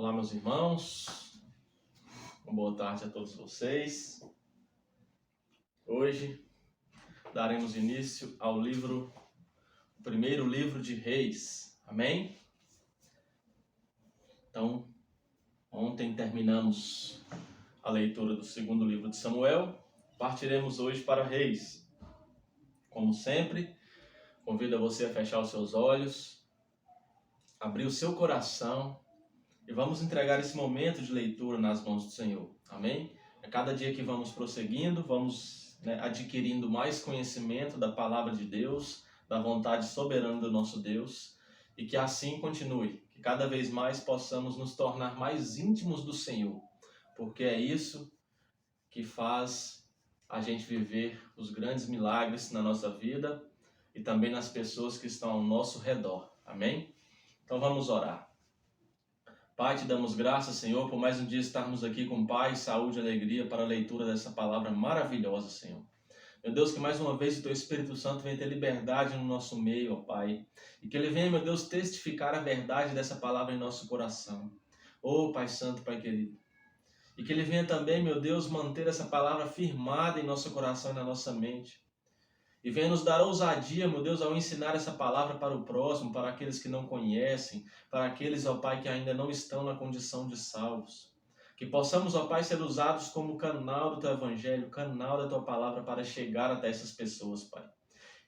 Olá, meus irmãos. Uma boa tarde a todos vocês. Hoje daremos início ao primeiro livro de Reis. Amém? Então, ontem terminamos a leitura do segundo livro de Samuel. Partiremos hoje para Reis. Como sempre, convido você a fechar os seus olhos, abrir o seu coração e vamos entregar esse momento de leitura nas mãos do Senhor. Amém? A cada dia que vamos prosseguindo, vamos adquirindo mais conhecimento da palavra de Deus, da vontade soberana do nosso Deus, e que assim continue, que cada vez mais possamos nos tornar mais íntimos do Senhor, porque é isso que faz a gente viver os grandes milagres na nossa vida e também nas pessoas que estão ao nosso redor. Amém? Então vamos orar. Pai, te damos graças, Senhor, por mais um dia estarmos aqui com paz, saúde e alegria para a leitura dessa palavra maravilhosa, Senhor. Meu Deus, que mais uma vez o Teu Espírito Santo venha ter liberdade no nosso meio, ó Pai. E que Ele venha, meu Deus, testificar a verdade dessa palavra em nosso coração. Ô Pai Santo, Pai querido. E que Ele venha também, meu Deus, manter essa palavra firmada em nosso coração e na nossa mente. E venha nos dar ousadia, meu Deus, ao ensinar essa palavra para o próximo, para aqueles que não conhecem, para aqueles, ó Pai, que ainda não estão na condição de salvos. Que possamos, ó Pai, ser usados como canal do Teu Evangelho, canal da Tua palavra para chegar até essas pessoas, Pai.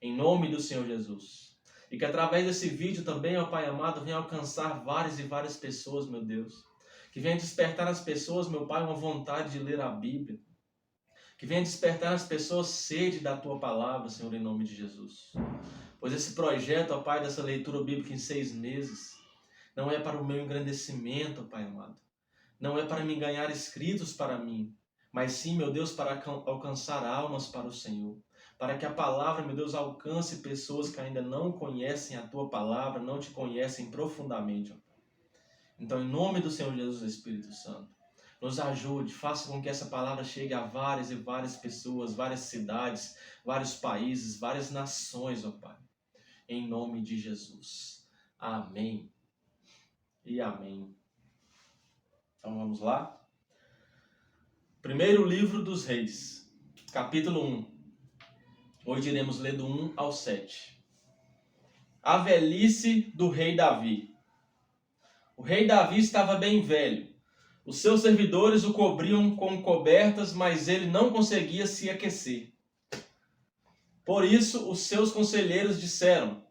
Em nome do Senhor Jesus. E que através desse vídeo também, ó Pai amado, venha alcançar várias e várias pessoas, meu Deus. Que venha despertar nas pessoas, meu Pai, uma vontade de ler a Bíblia. Que venha despertar nas pessoas sede da Tua palavra, Senhor, em nome de Jesus. Pois esse projeto, ó Pai, dessa leitura bíblica em 6 meses, não é para o meu engrandecimento, ó Pai amado. Não é para me ganhar inscritos para mim, mas sim, meu Deus, para alcançar almas para o Senhor. Para que a palavra, meu Deus, alcance pessoas que ainda não conhecem a Tua palavra, não Te conhecem profundamente, ó. Então, em nome do Senhor Jesus, Espírito Santo, nos ajude, faça com que essa palavra chegue a várias e várias pessoas, várias cidades, vários países, várias nações, ó Pai. Em nome de Jesus. Amém. E amém. Então vamos lá. Primeiro livro dos Reis, capítulo 1. Hoje iremos ler do 1 ao 7. A velhice do rei Davi. O rei Davi estava bem velho. Os seus servidores o cobriam com cobertas, mas ele não conseguia se aquecer. Por isso, os seus conselheiros disseram: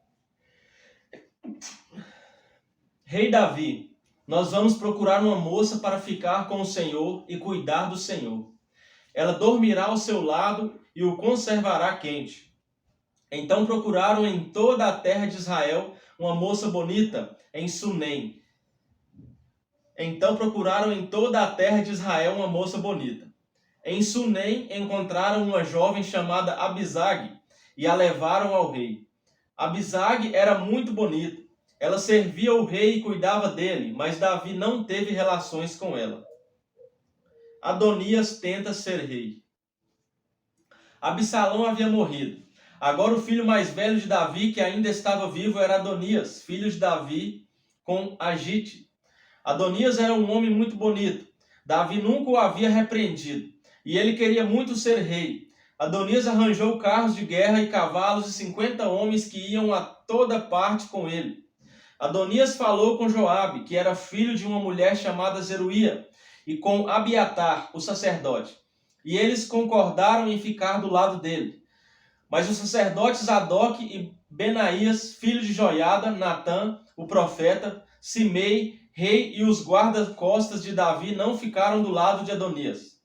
Rei Davi, nós vamos procurar uma moça para ficar com o Senhor e cuidar do Senhor. Ela dormirá ao seu lado e o conservará quente. Então procuraram em toda a terra de Israel uma moça bonita em Sunem. Em Sunem encontraram uma jovem chamada Abisag e a levaram ao rei. Abisag era muito bonita. Ela servia o rei e cuidava dele, mas Davi não teve relações com ela. Adonias tenta ser rei. Absalão havia morrido. Agora o filho mais velho de Davi, que ainda estava vivo, era Adonias, filho de Davi com Agite. Adonias era um homem muito bonito. Davi nunca o havia repreendido. E ele queria muito ser rei. Adonias arranjou carros de guerra e cavalos e 50 homens que iam a toda parte com ele. Adonias falou com Joabe, que era filho de uma mulher chamada Zeruía, e com Abiatar, o sacerdote. E eles concordaram em ficar do lado dele. Mas os sacerdotes Zadok e Benaías, filhos de Joiada, Natã, o profeta, Simei, rei e os guarda-costas de Davi não ficaram do lado de Adonias.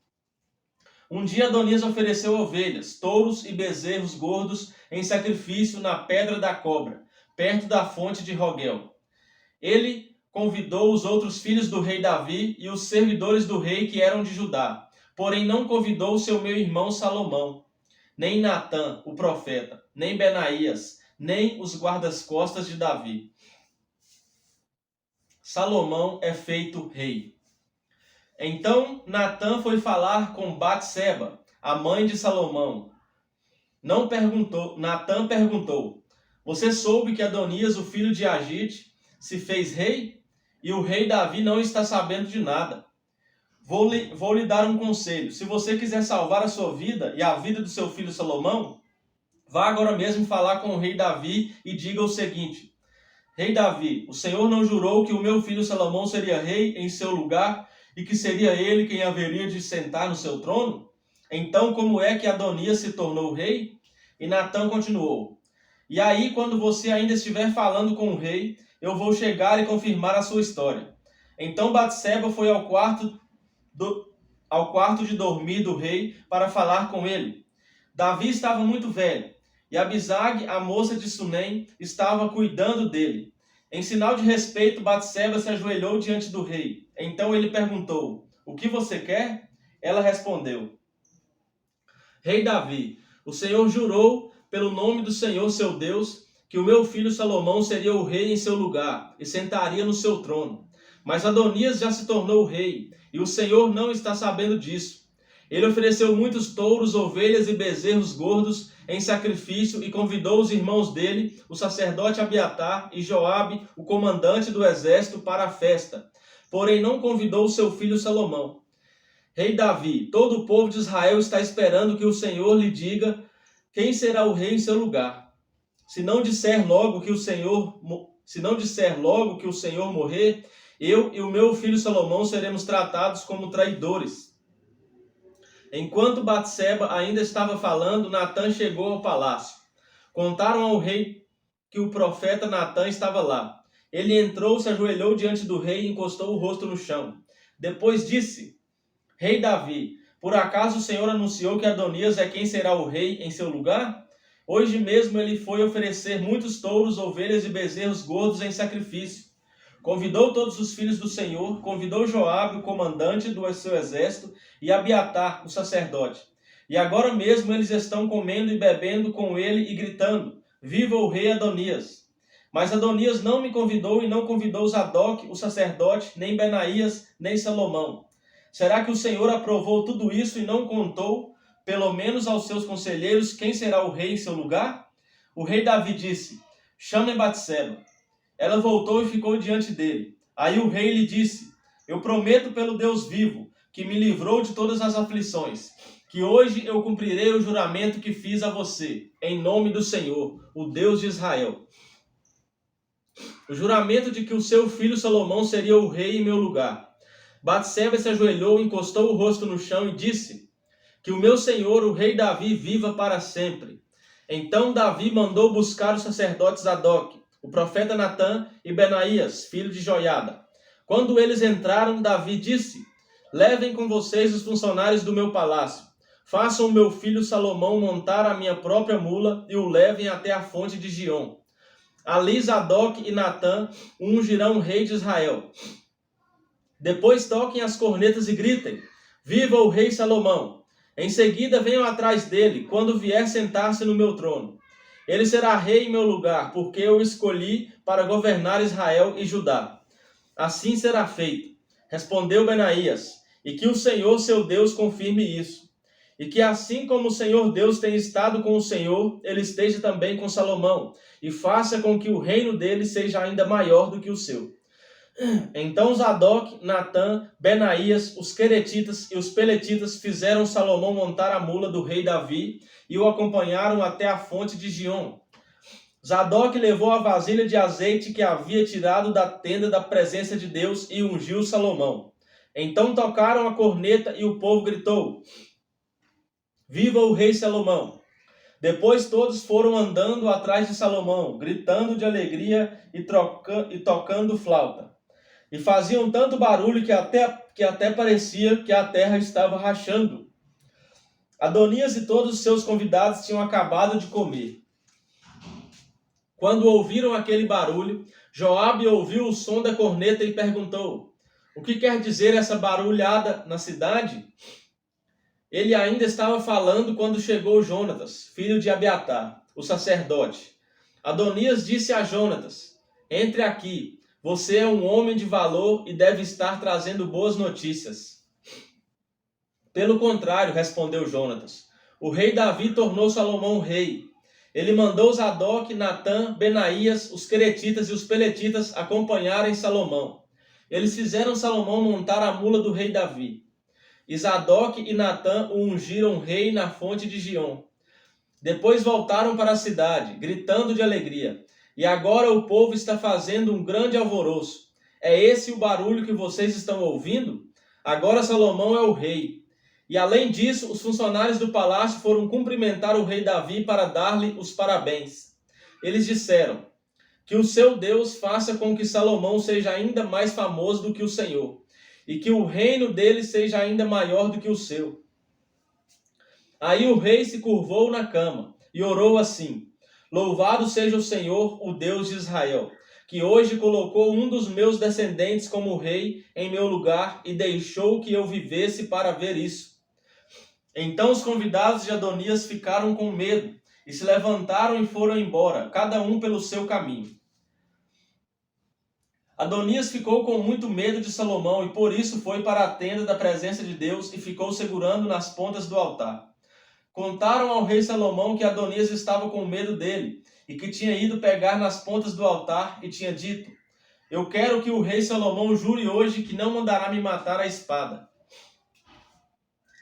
Um dia Adonias ofereceu ovelhas, touros e bezerros gordos em sacrifício na Pedra da Cobra, perto da fonte de Rogel. Ele convidou os outros filhos do rei Davi e os servidores do rei que eram de Judá, porém não convidou seu meu irmão Salomão, nem Natã, o profeta, nem Benaías, nem os guardas-costas de Davi. Salomão é feito rei. Então Natã foi falar com Batseba, a mãe de Salomão. Natã perguntou: Você soube que Adonias, o filho de Agite, se fez rei? e o rei Davi não está sabendo de nada. Vou lhe dar um conselho. Se você quiser salvar a sua vida e a vida do seu filho Salomão, vá agora mesmo falar com o rei Davi e diga o seguinte: Rei Davi, o Senhor não jurou que o meu filho Salomão seria rei em seu lugar e que seria ele quem haveria de sentar no seu trono? Então, como é que Adonias se tornou rei? E Natã continuou: E aí, quando você ainda estiver falando com o rei, eu vou chegar e confirmar a sua história. Então Batseba foi ao quarto de dormir do rei para falar com ele. Davi estava muito velho, e Abisag, a moça de Sunem, estava cuidando dele. Em sinal de respeito, Batseba se ajoelhou diante do rei. Então ele perguntou: O que você quer? Ela respondeu: Rei Davi, o Senhor jurou pelo nome do Senhor seu Deus que o meu filho Salomão seria o rei em seu lugar e sentaria no seu trono. Mas Adonias já se tornou rei, e o Senhor não está sabendo disso. Ele ofereceu muitos touros, ovelhas e bezerros gordos em sacrifício e convidou os irmãos dele, o sacerdote Abiatar e Joabe, o comandante do exército, para a festa. Porém não convidou seu filho Salomão. Rei Davi, todo o povo de Israel está esperando que o Senhor lhe diga quem será o rei em seu lugar. Se não disser logo que o Senhor morrer, eu e o meu filho Salomão seremos tratados como traidores. Enquanto Batseba ainda estava falando, Natã chegou ao palácio. Contaram ao rei que o profeta Natã estava lá. Ele entrou, se ajoelhou diante do rei e encostou o rosto no chão. Depois disse: Rei Davi, por acaso o Senhor anunciou que Adonias é quem será o rei em seu lugar? Hoje mesmo ele foi oferecer muitos touros, ovelhas e bezerros gordos em sacrifício. Convidou todos os filhos do Senhor, convidou Joabe, o comandante do seu exército, e Abiatar, o sacerdote. E agora mesmo eles estão comendo e bebendo com ele e gritando: Viva o rei Adonias! Mas Adonias não me convidou e não convidou Zadok, o sacerdote, nem Benaías, nem Salomão. Será que o Senhor aprovou tudo isso e não contou, pelo menos aos seus conselheiros, quem será o rei em seu lugar? O rei Davi disse: Chamem Batseba. Ela voltou e ficou diante dele. Aí o rei lhe disse: Eu prometo pelo Deus vivo, que me livrou de todas as aflições, que hoje eu cumprirei o juramento que fiz a você, em nome do Senhor, o Deus de Israel. O juramento de que o seu filho Salomão seria o rei em meu lugar. Batseba se ajoelhou, encostou o rosto no chão e disse: Que o meu senhor, o rei Davi, viva para sempre. Então Davi mandou buscar os sacerdotes Zadok, o profeta Natã e Benaías, filho de Joiada. Quando eles entraram, Davi disse: Levem com vocês os funcionários do meu palácio. Façam o meu filho Salomão montar a minha própria mula e o levem até a fonte de Giom. Ali Zadok e Natã ungirão o rei de Israel. Depois toquem as cornetas e gritem: Viva o rei Salomão! Em seguida venham atrás dele, quando vier sentar-se no meu trono. Ele será rei em meu lugar, porque eu o escolhi para governar Israel e Judá. Assim será feito, respondeu Benaías, e que o Senhor seu Deus confirme isso. E que assim como o Senhor Deus tem estado com o Senhor, ele esteja também com Salomão, e faça com que o reino dele seja ainda maior do que o seu. Então Zadok, Natã, Benaías, os queretitas e os peletitas fizeram Salomão montar a mula do rei Davi e o acompanharam até a fonte de Giom. Zadok levou a vasilha de azeite que havia tirado da tenda da presença de Deus e ungiu Salomão. Então tocaram a corneta e o povo gritou: Viva o rei Salomão! Depois todos foram andando atrás de Salomão, gritando de alegria e tocando flauta. E faziam tanto barulho que até parecia que a terra estava rachando. Adonias e todos os seus convidados tinham acabado de comer. Quando ouviram aquele barulho, Joabe ouviu o som da corneta e perguntou: O que quer dizer essa barulhada na cidade? Ele ainda estava falando quando chegou Jonatas, filho de Abiatar, o sacerdote. Adonias disse a Jonatas: Entre aqui. Você é um homem de valor e deve estar trazendo boas notícias. Pelo contrário, respondeu Jonatas, o rei Davi tornou Salomão rei. Ele mandou Zadok, Natã, Benaías, os queretitas e os peletitas acompanharem Salomão. Eles fizeram Salomão montar a mula do rei Davi. E Zadok e Natã o ungiram rei na fonte de Giom. Depois voltaram para a cidade, gritando de alegria. E agora o povo está fazendo um grande alvoroço. É esse o barulho que vocês estão ouvindo? Agora Salomão é o rei. E além disso, os funcionários do palácio foram cumprimentar o rei Davi para dar-lhe os parabéns. Eles disseram: que o seu Deus faça com que Salomão seja ainda mais famoso do que o Senhor, e que o reino dele seja ainda maior do que o seu. Aí o rei se curvou na cama e orou assim: Louvado seja o Senhor, o Deus de Israel, que hoje colocou um dos meus descendentes como rei em meu lugar e deixou que eu vivesse para ver isso. Então os convidados de Adonias ficaram com medo e se levantaram e foram embora, cada um pelo seu caminho. Adonias ficou com muito medo de Salomão e por isso foi para a tenda da presença de Deus e ficou segurando nas pontas do altar. Contaram ao rei Salomão que Adonias estava com medo dele e que tinha ido pegar nas pontas do altar e tinha dito: Eu quero que o rei Salomão jure hoje que não mandará me matar à espada.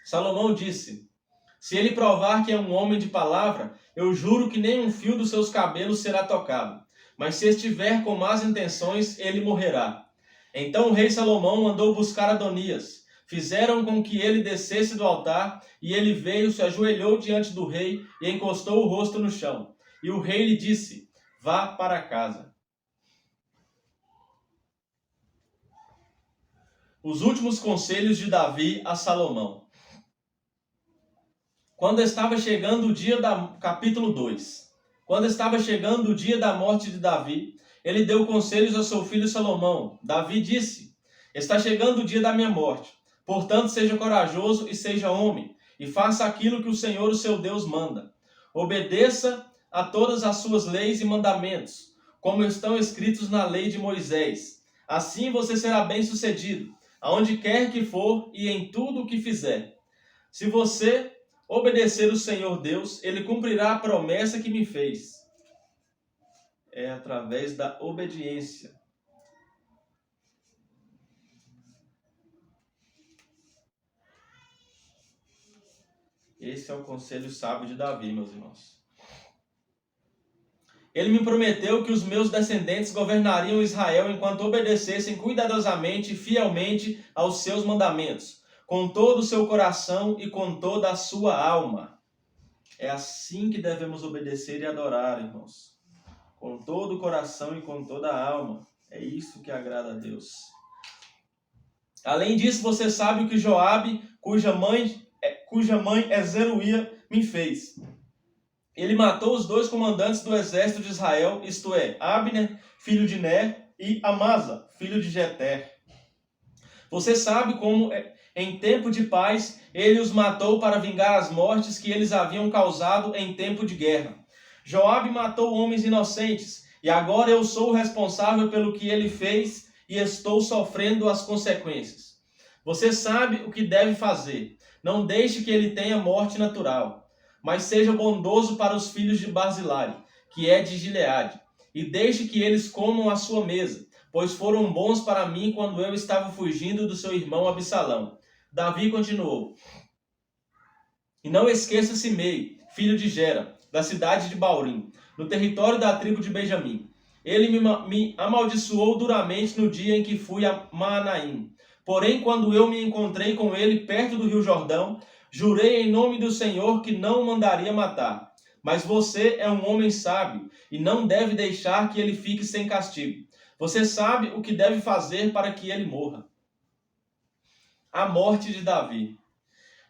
Salomão disse: Se ele provar que é um homem de palavra, eu juro que nem um fio dos seus cabelos será tocado. Mas se estiver com más intenções, ele morrerá. Então o rei Salomão mandou buscar Adonias. Fizeram com que ele descesse do altar, e ele veio, se ajoelhou diante do rei e encostou o rosto no chão. E o rei lhe disse: Vá para casa. Os últimos conselhos de Davi a Salomão. Quando estava chegando o dia capítulo 2. Quando estava chegando o dia da morte de Davi, ele deu conselhos ao seu filho Salomão. Davi disse: Está chegando o dia da minha morte. Portanto, seja corajoso e seja homem, e faça aquilo que o Senhor, o seu Deus, manda. Obedeça a todas as suas leis e mandamentos, como estão escritos na lei de Moisés. Assim você será bem-sucedido, aonde quer que for e em tudo o que fizer. Se você obedecer o Senhor Deus, ele cumprirá a promessa que me fez. É através da obediência. Esse é o conselho sábio de Davi, meus irmãos. Ele me prometeu que os meus descendentes governariam Israel enquanto obedecessem cuidadosamente e fielmente aos seus mandamentos, com todo o seu coração e com toda a sua alma. É assim que devemos obedecer e adorar, irmãos. Com todo o coração e com toda a alma. É isso que agrada a Deus. Além disso, você sabe o que Joabe, cuja mãe é Zeruia, me fez. Ele matou os 2 comandantes do exército de Israel, isto é, Abner, filho de Ner, e Amasa, filho de Jeter. Você sabe como, em tempo de paz, ele os matou para vingar as mortes que eles haviam causado em tempo de guerra. Joabe matou homens inocentes, e agora eu sou o responsável pelo que ele fez e estou sofrendo as consequências. Você sabe o que deve fazer. Não deixe que ele tenha morte natural, mas seja bondoso para os filhos de Barzilai, que é de Gileade, e deixe que eles comam à sua mesa, pois foram bons para mim quando eu estava fugindo do seu irmão Absalão. Davi continuou: E não esqueça Simei, filho de Gera, da cidade de Baurim, no território da tribo de Benjamim. Ele me amaldiçoou duramente no dia em que fui a Maanaim. Porém, quando eu me encontrei com ele perto do rio Jordão, jurei em nome do Senhor que não o mandaria matar. Mas você é um homem sábio e não deve deixar que ele fique sem castigo. Você sabe o que deve fazer para que ele morra. A morte de Davi.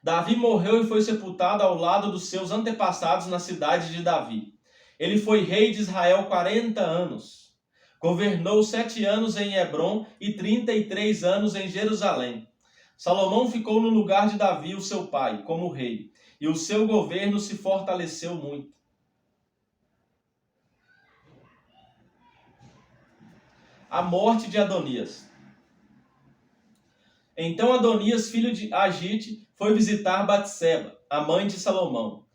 Davi morreu e foi sepultado ao lado dos seus antepassados na cidade de Davi. Ele foi rei de Israel 40 anos. Governou 7 anos em Hebrom e 33 anos em Jerusalém. Salomão ficou no lugar de Davi, o seu pai, como rei, e o seu governo se fortaleceu muito. A morte de Adonias. Então Adonias, filho de Agite, foi visitar Batseba, a mãe de Salomão.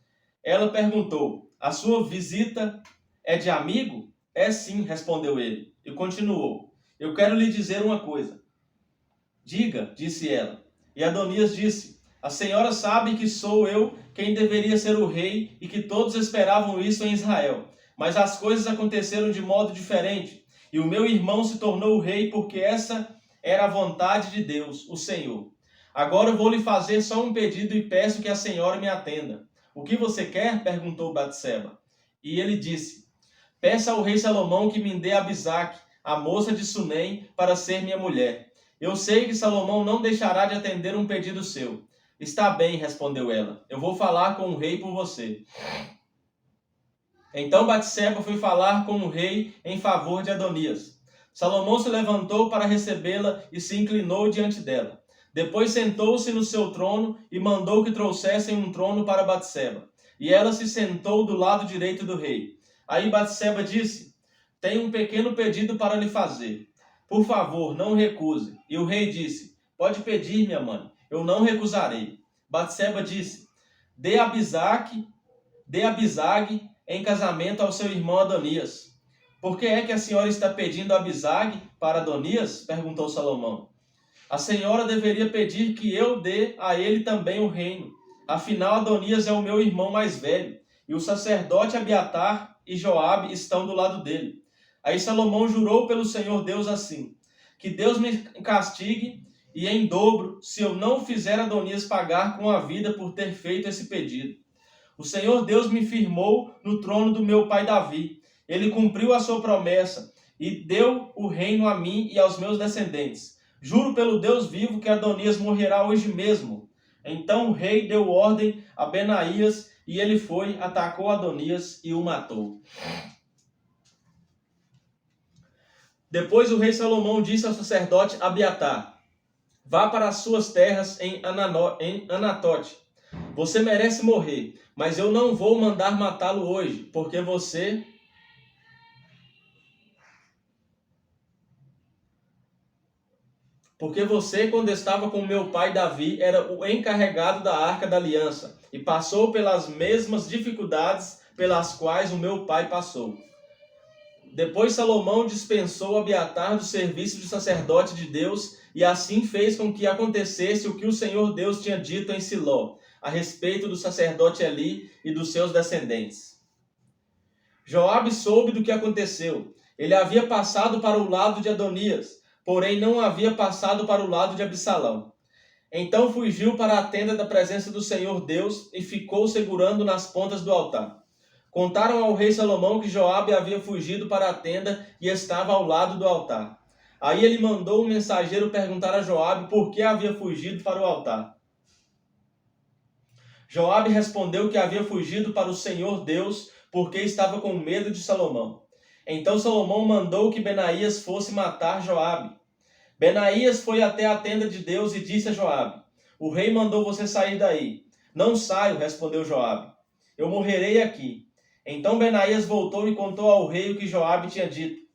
Ela perguntou: A sua visita é de amigo? É sim, respondeu ele. E continuou: Eu quero lhe dizer uma coisa. Diga, disse ela. E Adonias disse: a senhora sabe que sou eu quem deveria ser o rei e que todos esperavam isso em Israel. Mas as coisas aconteceram de modo diferente, e o meu irmão se tornou o rei porque essa era a vontade de Deus, o Senhor. Agora vou lhe fazer só um pedido e peço que a senhora me atenda. O que você quer? Perguntou Batseba. E ele disse: peça ao rei Salomão que me dê Abisaque, a moça de Sunem, para ser minha mulher. Eu sei que Salomão não deixará de atender um pedido seu. Está bem, respondeu ela. Eu vou falar com o rei por você. Então Batseba foi falar com o rei em favor de Adonias. Salomão se levantou para recebê-la e se inclinou diante dela. Depois sentou-se no seu trono e mandou que trouxessem um trono para Batseba. E ela se sentou do lado direito do rei. Aí Batseba disse: tenho um pequeno pedido para lhe fazer. Por favor, não recuse. E o rei disse: pode pedir, minha mãe, eu não recusarei. Batseba disse: dê Abisague em casamento ao seu irmão Adonias. Por que é que a senhora está pedindo Abisague para Adonias? Perguntou Salomão. A senhora deveria pedir que eu dê a ele também o reino. Afinal, Adonias é o meu irmão mais velho, e o sacerdote Abiatar e Joabe estão do lado dele. Aí Salomão jurou pelo Senhor Deus assim: que Deus me castigue e em dobro, se eu não fizer Adonias pagar com a vida por ter feito esse pedido. O Senhor Deus me firmou no trono do meu pai Davi. Ele cumpriu a sua promessa e deu o reino a mim e aos meus descendentes. Juro pelo Deus vivo que Adonias morrerá hoje mesmo. Então o rei deu ordem a Benaías e ele foi, atacou Adonias e o matou. Depois o rei Salomão disse ao sacerdote Abiatar: vá para as suas terras em Anatote. Você merece morrer, mas eu não vou mandar matá-lo hoje, porque você quando estava com meu pai Davi, era o encarregado da Arca da Aliança, e passou pelas mesmas dificuldades pelas quais o meu pai passou. Depois Salomão dispensou Abiatar do serviço de sacerdote de Deus, e assim fez com que acontecesse o que o Senhor Deus tinha dito em Siló, a respeito do sacerdote Eli e dos seus descendentes. Joabe soube do que aconteceu. Ele havia passado para o lado de Adonias, porém não havia passado para o lado de Absalão. Então fugiu para a tenda da presença do Senhor Deus e ficou segurando nas pontas do altar. Contaram ao rei Salomão que Joabe havia fugido para a tenda e estava ao lado do altar. Aí ele mandou um mensageiro perguntar a Joabe por que havia fugido para o altar. Joabe respondeu que havia fugido para o Senhor Deus porque estava com medo de Salomão. Então Salomão mandou que Benaías fosse matar Joabe. Benaías foi até a tenda de Deus e disse a Joabe: o rei mandou você sair daí. Não saio, respondeu Joabe. Eu morrerei aqui. Então Benaías voltou e contou ao rei o que Joabe tinha dito.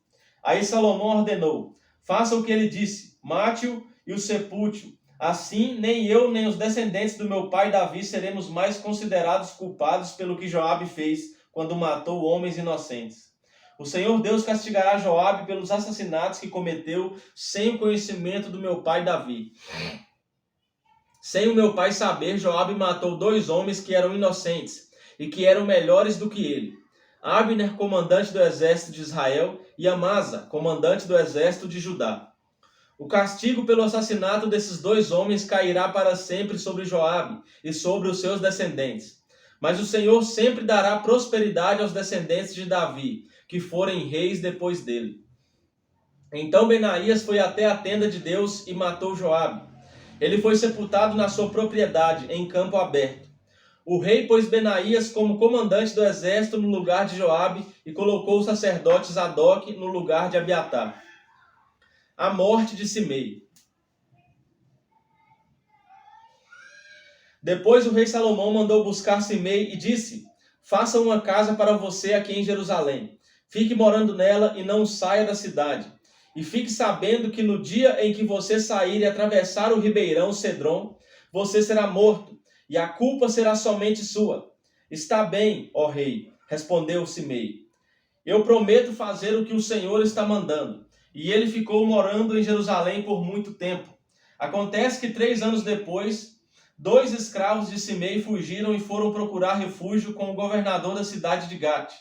Aí Salomão ordenou: faça o que ele disse, mate-o e o sepulte-o. Assim, nem eu nem os descendentes do meu pai Davi seremos mais considerados culpados pelo que Joabe fez quando matou homens inocentes. O Senhor Deus castigará Joabe pelos assassinatos que cometeu sem o conhecimento do meu pai Davi. Sem o meu pai saber, Joabe matou 2 homens que eram inocentes e que eram melhores do que ele: Abner, comandante do exército de Israel, e Amasa, comandante do exército de Judá. O castigo pelo assassinato desses 2 homens cairá para sempre sobre Joabe e sobre os seus descendentes. Mas o Senhor sempre dará prosperidade aos descendentes de Davi, que forem reis depois dele. Então Benaías foi até a tenda de Deus e matou Joabe. Ele foi sepultado na sua propriedade, em campo aberto. O rei pôs Benaías como comandante do exército no lugar de Joabe e colocou o sacerdote Zadok no lugar de Abiatar. A morte de Simei. Depois o rei Salomão mandou buscar Simei e disse: faça uma casa para você aqui em Jerusalém. Fique morando nela e não saia da cidade. E fique sabendo que no dia em que você sair e atravessar o ribeirão Cedron, você será morto, e a culpa será somente sua. Está bem, ó rei, respondeu Simei. Eu prometo fazer o que o Senhor está mandando. E ele ficou morando em Jerusalém por muito tempo. Acontece que 3 anos depois, 2 escravos de Simei fugiram e foram procurar refúgio com o governador da cidade de Gate,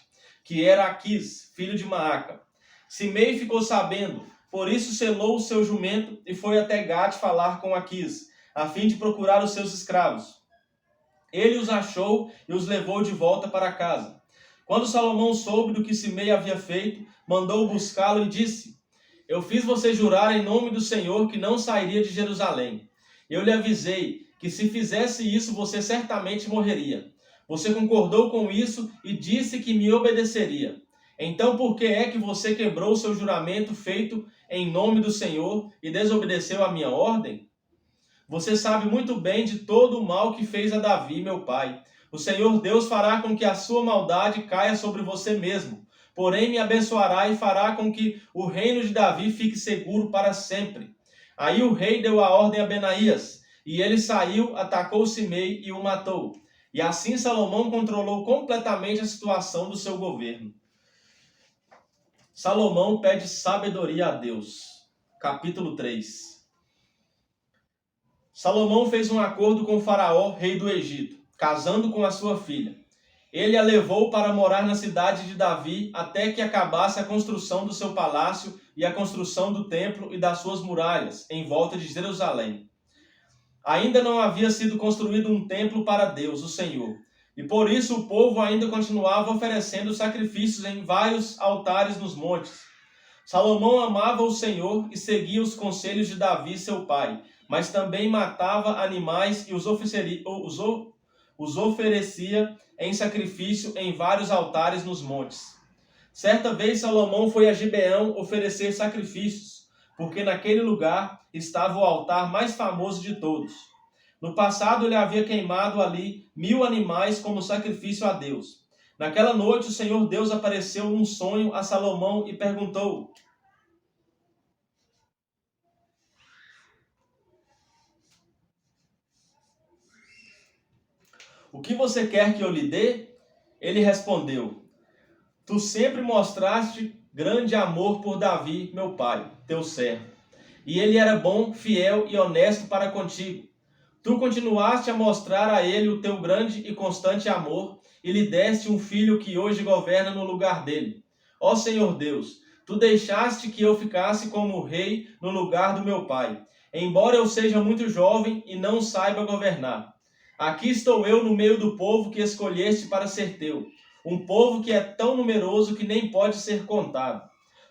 que era Aquis, filho de Maaca. Simei ficou sabendo, por isso selou o seu jumento e foi até Gate falar com Aquis, a fim de procurar os seus escravos. Ele os achou e os levou de volta para casa. Quando Salomão soube do que Simei havia feito, mandou buscá-lo e disse: Eu fiz você jurar em nome do Senhor que não sairia de Jerusalém. Eu lhe avisei que se fizesse isso você certamente morreria. Você concordou com isso e disse que me obedeceria. Então por que é que você quebrou o seu juramento feito em nome do Senhor e desobedeceu a minha ordem? Você sabe muito bem de todo o mal que fez a Davi, meu pai. O Senhor Deus fará com que a sua maldade caia sobre você mesmo. Porém me abençoará e fará com que o reino de Davi fique seguro para sempre. Aí o rei deu a ordem a Benaías, e ele saiu, atacou Simei e o matou. E assim Salomão controlou completamente a situação do seu governo. Salomão pede sabedoria a Deus. Capítulo 3. Salomão fez um acordo com Faraó, rei do Egito, casando com a sua filha. Ele a levou para morar na cidade de Davi até que acabasse a construção do seu palácio e a construção do templo e das suas muralhas, em volta de Jerusalém. Ainda não havia sido construído um templo para Deus, o Senhor, e por isso o povo ainda continuava oferecendo sacrifícios em vários altares nos montes. Salomão amava o Senhor e seguia os conselhos de Davi, seu pai, mas também matava animais e os oferecia em sacrifício em vários altares nos montes. Certa vez Salomão foi a Gibeão oferecer sacrifícios, porque naquele lugar estava o altar mais famoso de todos. No passado ele havia queimado ali 1000 animais como sacrifício a Deus. Naquela noite o Senhor Deus apareceu num sonho a Salomão e perguntou: O que você quer que eu lhe dê? Ele respondeu: Tu sempre mostraste grande amor por Davi, meu pai, teu servo. E ele era bom, fiel e honesto para contigo. Tu continuaste a mostrar a ele o teu grande e constante amor e lhe deste um filho que hoje governa no lugar dele. Ó Senhor Deus, tu deixaste que eu ficasse como rei no lugar do meu pai, embora eu seja muito jovem e não saiba governar. Aqui estou eu no meio do povo que escolheste para ser teu, um povo que é tão numeroso que nem pode ser contado.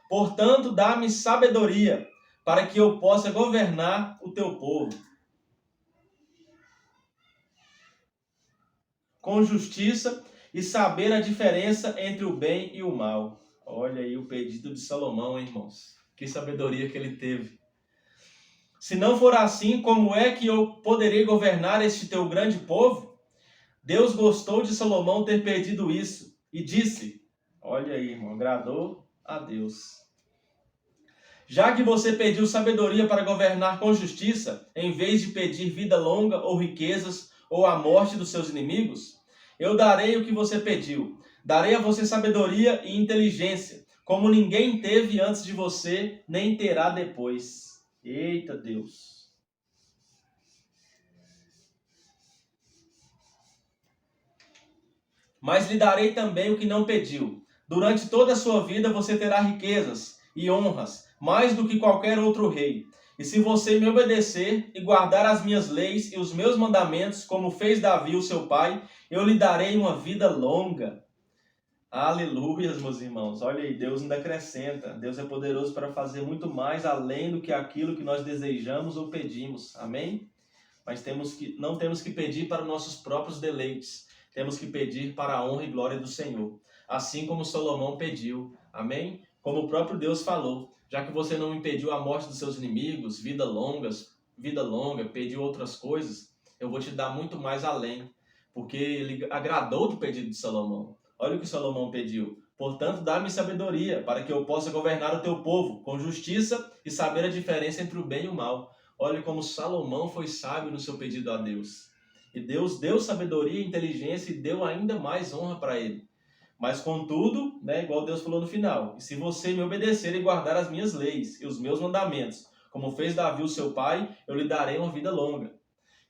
Portanto, dá-me sabedoria, para que eu possa governar o teu povo com justiça e saber a diferença entre o bem e o mal. Olha aí o pedido de Salomão, irmãos. Que sabedoria que ele teve. Se não for assim, como é que eu poderei governar este teu grande povo? Deus gostou de Salomão ter pedido isso e disse: olha aí, irmão, agradou a Deus. Já que você pediu sabedoria para governar com justiça, em vez de pedir vida longa ou riquezas ou a morte dos seus inimigos, eu darei o que você pediu. Darei a você sabedoria e inteligência, como ninguém teve antes de você, nem terá depois. Eita Deus! Mas lhe darei também o que não pediu. Durante toda a sua vida você terá riquezas e honras, mais do que qualquer outro rei. E se você me obedecer e guardar as minhas leis e os meus mandamentos, como fez Davi, o seu pai, eu lhe darei uma vida longa. Aleluias, meus irmãos. Olha aí, Deus ainda acrescenta. Deus é poderoso para fazer muito mais além do que aquilo que nós desejamos ou pedimos. Amém? Mas não temos que pedir para nossos próprios deleites. Temos que pedir para a honra e glória do Senhor. Assim como Salomão pediu. Amém? Como o próprio Deus falou. Já que você não impediu a morte dos seus inimigos, vida longa, pediu outras coisas, eu vou te dar muito mais além. Porque ele agradou do pedido de Salomão. Olha o que Salomão pediu. Portanto, dá-me sabedoria, para que eu possa governar o teu povo, com justiça e saber a diferença entre o bem e o mal. Olha como Salomão foi sábio no seu pedido a Deus. E Deus deu sabedoria e inteligência e deu ainda mais honra para ele. Mas contudo, igual Deus falou no final, e se você me obedecer e guardar as minhas leis e os meus mandamentos, como fez Davi o seu pai, eu lhe darei uma vida longa.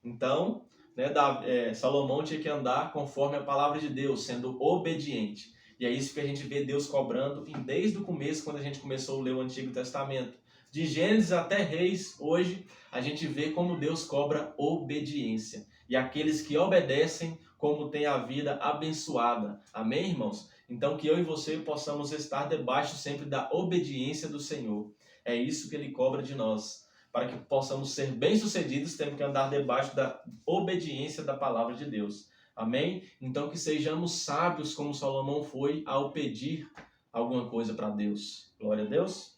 Então, né, Salomão tinha que andar conforme a palavra de Deus, sendo obediente. E é isso que a gente vê Deus cobrando desde o começo, quando a gente começou a ler o Antigo Testamento. De Gênesis até Reis, hoje, a gente vê como Deus cobra obediência. E aqueles que obedecem, como têm a vida abençoada. Amém, irmãos? Então, que eu e você possamos estar debaixo sempre da obediência do Senhor. É isso que Ele cobra de nós. Para que possamos ser bem-sucedidos, temos que andar debaixo da obediência da palavra de Deus. Amém? Então, que sejamos sábios como Salomão foi ao pedir alguma coisa para Deus. Glória a Deus.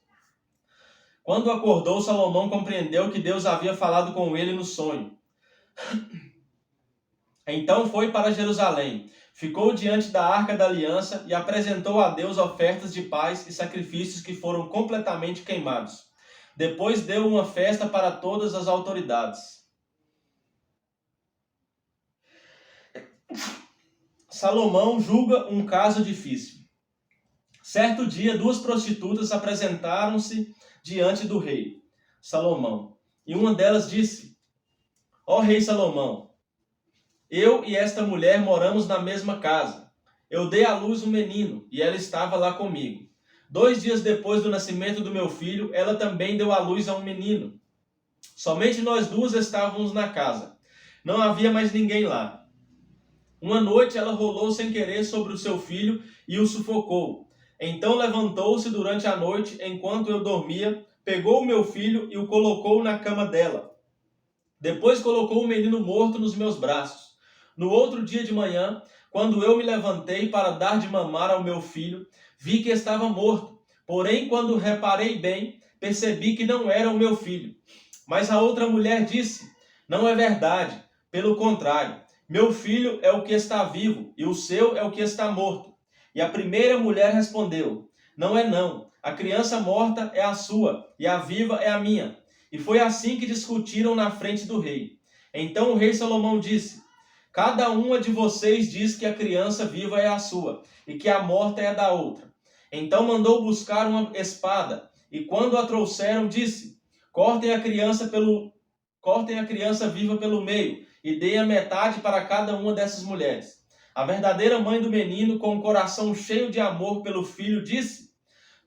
Quando acordou, Salomão compreendeu que Deus havia falado com ele no sonho. Então foi para Jerusalém, ficou diante da Arca da Aliança e apresentou a Deus ofertas de paz e sacrifícios que foram completamente queimados. Depois deu uma festa para todas as autoridades. Salomão julga um caso difícil. Certo dia, 2 prostitutas apresentaram-se diante do rei Salomão. E uma delas disse: Ó rei Salomão, eu e esta mulher moramos na mesma casa. Eu dei à luz um menino e ela estava lá comigo. 2 dias depois do nascimento do meu filho, ela também deu à luz a um menino. Somente nós duas estávamos na casa. Não havia mais ninguém lá. Uma noite ela rolou sem querer sobre o seu filho e o sufocou. Então levantou-se durante a noite, enquanto eu dormia, pegou o meu filho e o colocou na cama dela. Depois colocou o menino morto nos meus braços. No outro dia de manhã, quando eu me levantei para dar de mamar ao meu filho, vi que estava morto. Porém, quando reparei bem, percebi que não era o meu filho. Mas a outra mulher disse: Não é verdade. Pelo contrário, meu filho é o que está vivo e o seu é o que está morto. E a primeira mulher respondeu: Não é não. A criança morta é a sua e a viva é a minha. E foi assim que discutiram na frente do rei. Então o rei Salomão disse: Cada uma de vocês diz que a criança viva é a sua e que a morta é a da outra. Então mandou buscar uma espada e quando a trouxeram disse: Cortem a criança viva pelo meio e deem a metade para cada uma dessas mulheres. A verdadeira mãe do menino, com o coração cheio de amor pelo filho, disse: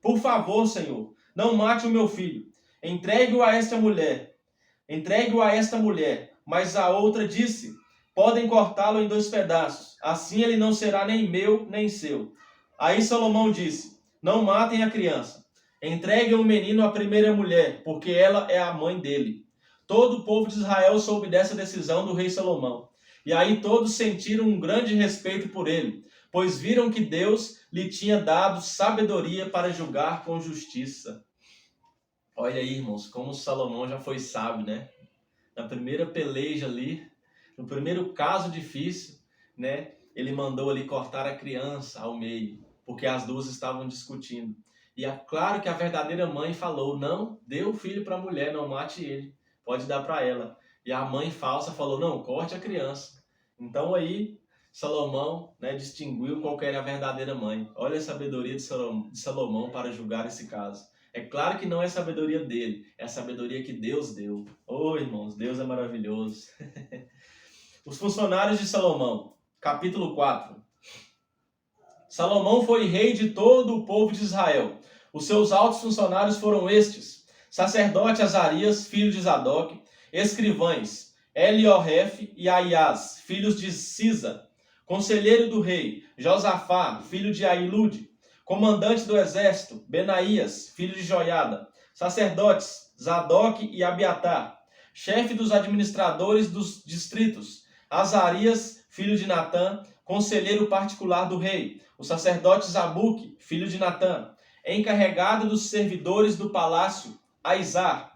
Por favor, Senhor, não mate o meu filho. Entregue-o a esta mulher. Mas a outra disse: Podem cortá-lo em 2 pedaços. Assim ele não será nem meu, nem seu. Aí Salomão disse: Não matem a criança. Entreguem o menino à primeira mulher, porque ela é a mãe dele. Todo o povo de Israel soube dessa decisão do rei Salomão. E aí todos sentiram um grande respeito por ele, pois viram que Deus lhe tinha dado sabedoria para julgar com justiça. Olha aí, irmãos, como Salomão já foi sábio, né? Na primeira peleja ali, no primeiro caso difícil, né? Ele mandou ali cortar a criança ao meio, porque as duas estavam discutindo. E é claro que a verdadeira mãe falou: Não, dê o filho para a mulher, não mate ele, pode dar para ela. E a mãe falsa falou: Não, corte a criança. Então aí Salomão, né, distinguiu qual era a verdadeira mãe. Olha a sabedoria de Salomão para julgar esse caso. É claro que não é a sabedoria dele, é a sabedoria que Deus deu. Oh, irmãos, Deus é maravilhoso. Os funcionários de Salomão, capítulo 4. Salomão foi rei de todo o povo de Israel. Os seus altos funcionários foram estes: sacerdote Azarias, filho de Zadok, escrivães Elioref e Aias, filhos de Sisa, conselheiro do rei Josafá, filho de Ailude, comandante do exército Benaías, filho de Joiada, sacerdotes Zadok e Abiatar, chefe dos administradores dos distritos Azarias, filho de Natã, conselheiro particular do rei, o sacerdote Zabuque, filho de Natã, encarregado dos servidores do palácio Aizar,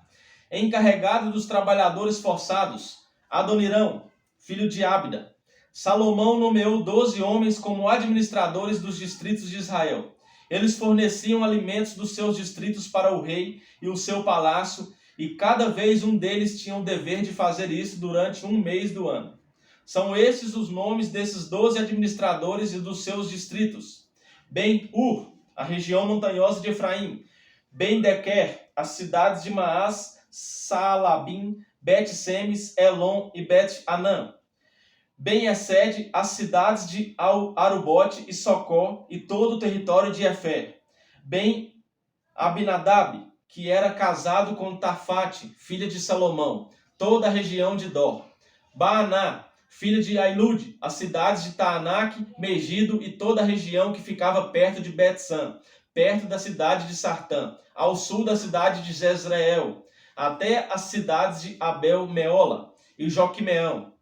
encarregado dos trabalhadores forçados Adonirão, filho de Ábida. Salomão nomeou 12 homens como administradores dos distritos de Israel. Eles forneciam alimentos dos seus distritos para o rei e o seu palácio, e cada vez um deles tinha o dever de fazer isso durante um mês do ano. São estes os nomes desses 12 administradores e dos seus distritos: Ben-Ur, a região montanhosa de Efraim; Ben-Dequer, as cidades de Maás, Saalabim, Bet-Semes, Elon e Bet-Anã. Bem excede as cidades de Arubote e Socó e todo o território de Efé. Bem Abinadab, que era casado com Tafate, filha de Salomão, toda a região de Dor. Baaná, filha de Ailude, as cidades de Taanac, Megido e toda a região que ficava perto de Bet-San, perto da cidade de Sartã, ao sul da cidade de Jezreel, até as cidades de Abel-Meola e Joquimeão.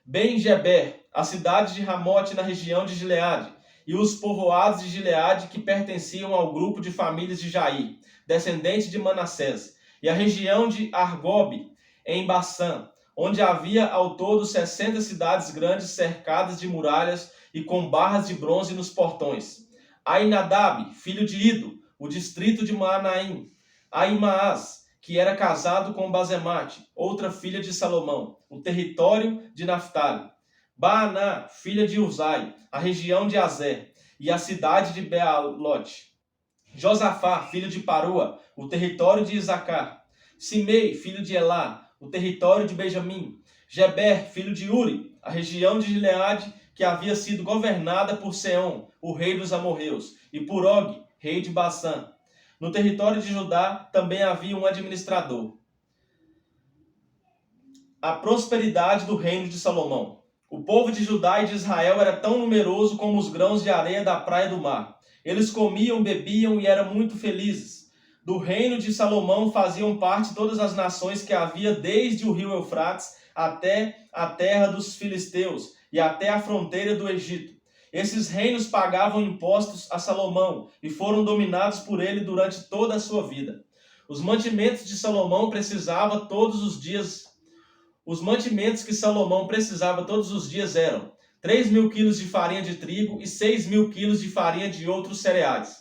Ben-Geber, a cidade de Ramote na região de Gileade, e os povoados de Gileade que pertenciam ao grupo de famílias de Jair, descendente de Manassés, e a região de Argobe, em Bassã, onde havia ao todo 60 cidades grandes cercadas de muralhas e com barras de bronze nos portões. Ainadab, filho de Ido, o distrito de Maanaim. Aimaas, que era casado com Bazemate, outra filha de Salomão, o território de Naftali. Baaná, filha de Uzai, a região de Azer, e a cidade de Bealote. Josafá, filho de Parua, o território de Isacar. Simei, filho de Elá, o território de Benjamim. Geber, filho de Uri, a região de Gileade, que havia sido governada por Seom, o rei dos amorreus, e por Og, rei de Bassã. No território de Judá também havia um administrador. A prosperidade do reino de Salomão. O povo de Judá e de Israel era tão numeroso como os grãos de areia da praia do mar. Eles comiam, bebiam e eram muito felizes. Do reino de Salomão faziam parte todas as nações que havia desde o rio Eufrates até a terra dos filisteus e até a fronteira do Egito. Esses reinos pagavam impostos a Salomão e foram dominados por ele durante toda a sua vida. Os mantimentos que Salomão precisava todos os dias eram 3.000 quilos de farinha de trigo e 6.000 quilos de farinha de outros cereais,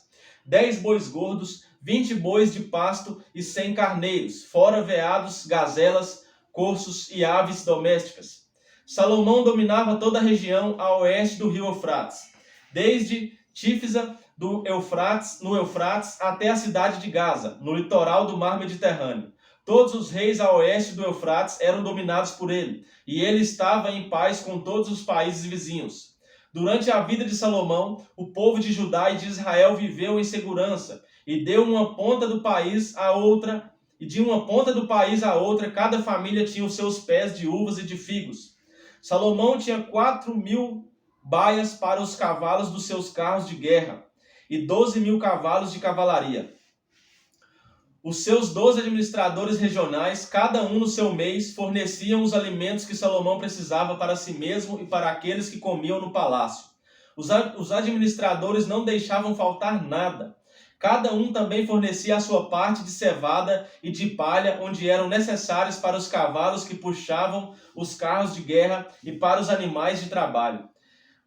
10 bois gordos, 20 bois de pasto e 100 carneiros, fora veados, gazelas, corços e aves domésticas. Salomão dominava toda a região a oeste do rio Eufrates, desde Tífisa no Eufrates até a cidade de Gaza, no litoral do mar Mediterrâneo. Todos os reis a oeste do Eufrates eram dominados por ele, e ele estava em paz com todos os países vizinhos. Durante a vida de Salomão, o povo de Judá e de Israel viveu em segurança, e de uma ponta do país a outra, cada família tinha os seus pés de uvas e de figos. Salomão tinha 4.000 baias para os cavalos dos seus carros de guerra, e 12.000 cavalos de cavalaria. Os seus 12 administradores regionais, cada um no seu mês, forneciam os alimentos que Salomão precisava para si mesmo e para aqueles que comiam no palácio. Os administradores não deixavam faltar nada. Cada um também fornecia a sua parte de cevada e de palha, onde eram necessários para os cavalos que puxavam os carros de guerra e para os animais de trabalho.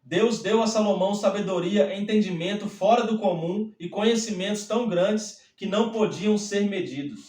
Deus deu a Salomão sabedoria e entendimento fora do comum e conhecimentos tão grandes que não podiam ser medidos.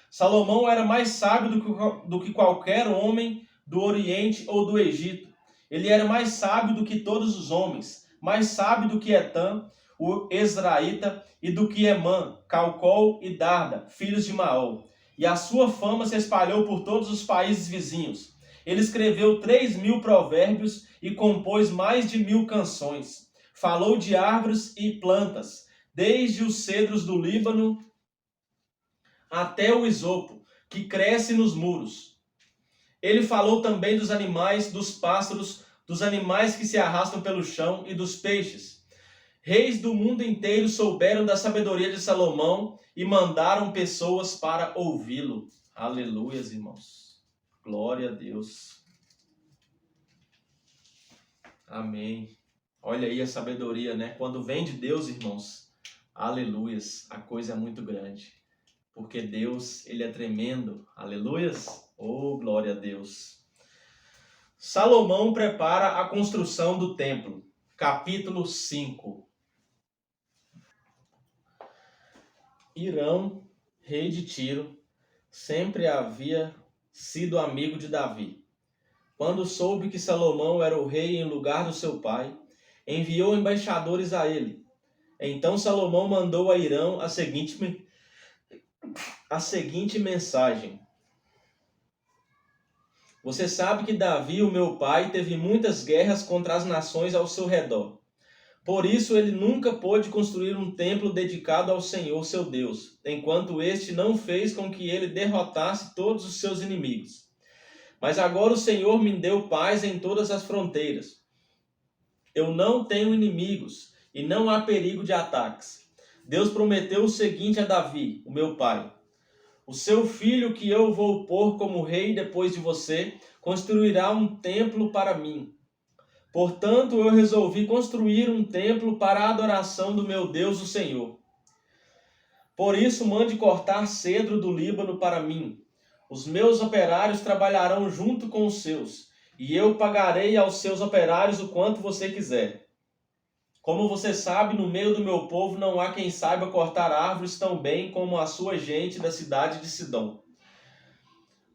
Salomão era mais sábio do que qualquer homem do Oriente ou do Egito. Ele era mais sábio do que todos os homens, mais sábio do que Etã, o Ezraíta, e do que Emã, Calcol e Darda, filhos de Maol. E a sua fama se espalhou por todos os países vizinhos. Ele escreveu 3.000 provérbios e compôs mais de 1.000 canções. Falou de árvores e plantas, desde os cedros do Líbano até o isopo, que cresce nos muros. Ele falou também dos animais, dos pássaros, dos animais que se arrastam pelo chão e dos peixes. Reis do mundo inteiro souberam da sabedoria de Salomão e mandaram pessoas para ouvi-lo. Aleluias, irmãos. Glória a Deus. Amém. Olha aí a sabedoria, né? Quando vem de Deus, irmãos, aleluias, a coisa é muito grande. Porque Deus, Ele é tremendo. Aleluias. Oh, glória a Deus. Salomão prepara a construção do templo. Capítulo 5. Hirão, rei de Tiro, sempre havia sido amigo de Davi. Quando soube que Salomão era o rei em lugar do seu pai, enviou embaixadores a ele. Então Salomão mandou a Hirão a seguinte a seguinte mensagem: Você sabe que Davi, o meu pai, teve muitas guerras contra as nações ao seu redor. Por isso ele nunca pôde construir um templo dedicado ao Senhor seu Deus, enquanto este não fez com que ele derrotasse todos os seus inimigos. Mas agora o Senhor me deu paz em todas as fronteiras. Eu não tenho inimigos e não há perigo de ataques. Deus prometeu o seguinte a Davi, o meu pai: O seu filho que eu vou pôr como rei depois de você, construirá um templo para mim. Portanto, eu resolvi construir um templo para a adoração do meu Deus, o Senhor. Por isso, mande cortar cedro do Líbano para mim. Os meus operários trabalharão junto com os seus, e eu pagarei aos seus operários o quanto você quiser. Como você sabe, no meio do meu povo não há quem saiba cortar árvores tão bem como a sua gente da cidade de Sidom.